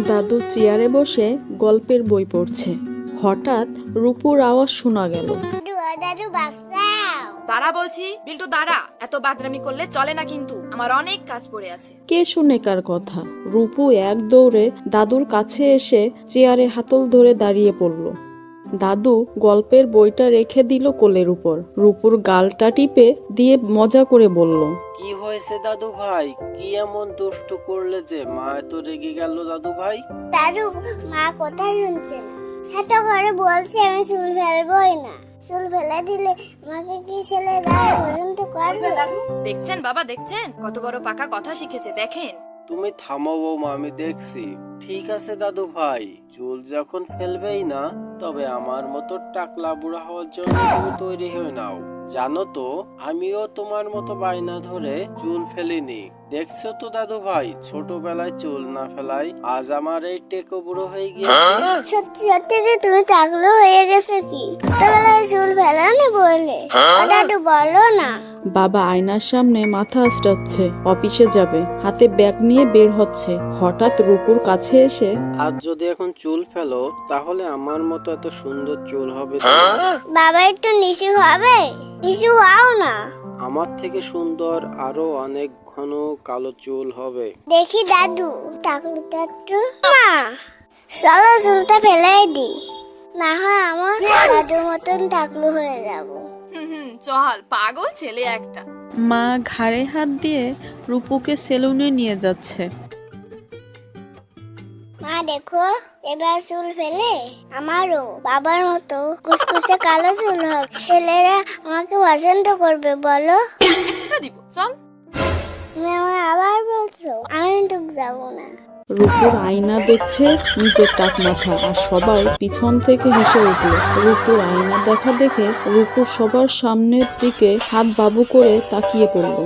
দাদু চেয়ারে বসে গল্পের বই পড়ছে। হঠাৎ রূপুর আওয়াজ শোনা গেল। দাদু বাঁচাও। দাঁড়া বলছি, বিল্টু দাঁড়া। এত বাদরামি করলে চলে না, কিন্তু আমার অনেক কাজ পড়ে আছে। কে শুনে কার কথা? রূপু এক দৌড়ে দাদুর কাছে এসে চেয়ারে হাতল ধরে দাঁড়িয়ে পড়ল। দাদু গল্পের বইটা রেখে দিল কোলের উপর। রূপুর গালটা টিপে দিয়ে মজা করে বলল, কি হয়েছে দাদু ভাই? কি এমন দুষ্টু করলে যে মা এত রেগে গেল দাদু ভাই? দাদু, মা কোথায় শুনছে না? এত করে বলছে আমি চুল ফেলবই না। চুল ফেলে দিলে আমাকে কি ছেলে রাত পর্যন্ত করবে? দেখছেন বাবা, দেখছেন কত বড় পাকা কথা শিখেছে, দেখেন। তুমি থামো বৌমা, আমি দেখছি। ঠিক আছে দাদু ভাই, চুল যখন ফেলবেই না, তবে আমার মতো টাকলা বুড়া হওয়ার জন্য তুমি তৈরি হয়ে নাও। জানো তো, আমিও তোমার মতো বায়না ধরে চুল ফেলিনি। দেখছো তো দাদু ভাই, ছোটবেলায় চুল না ফেলাই আজ আমার এই টেকো বুড়ো হয়ে গিয়েছে। সত্যি সত্যি কি তুমি টাকলো হয়ে গেছে? কি ছোটবেলায় চুল ফেলানি বলে? দাদু বলো না। বাবা আয়নার সামনে মাথা আঁচড়াচ্ছে। অফিসে যাবে, হাতে ব্যাগ নিয়ে বের হচ্ছে। হঠাৎ রূপুর কাছে এসে, আজ যদি এখন চুল ফেলো, তাহলে আমার মতো এত সুন্দর চুল হবে তো? বাবা একটু নিচু হবে, নিচু হও না। আমার থেকে সুন্দর আরো অনেক ঘন কালো চুল হবে। দেখি দাদু, টাকলুটা একটু। মা, চলো চুলটা ফেলে দি, না হয় আমার দাদুর মতন টাকলু হয়ে যাবো। চল, পাগল ছেলে একটা। মা ঘাড়ে হাত দিয়ে রূপুকে সেলুনে নিয়ে যাচ্ছে। মা দেখো, এবার চুল ফেলে আমারও বাবার মতো কুচকুচে কালো চুল হবে। ছেলেরা আমাকে পছন্দ করবে বলো? একটা দিব, চল। তুমি আমায় আবার বলছো? আমি তো যাবো না। রূপুর আয়না দেখছে নিজের টাক মাথা, আর সবাই পিছন থেকে হেসে উঠল। রূপুর আয়না দেখা দেখে রূপুর সবার সামনের দিকে হাত বাবু করে তাকিয়ে পড়ল।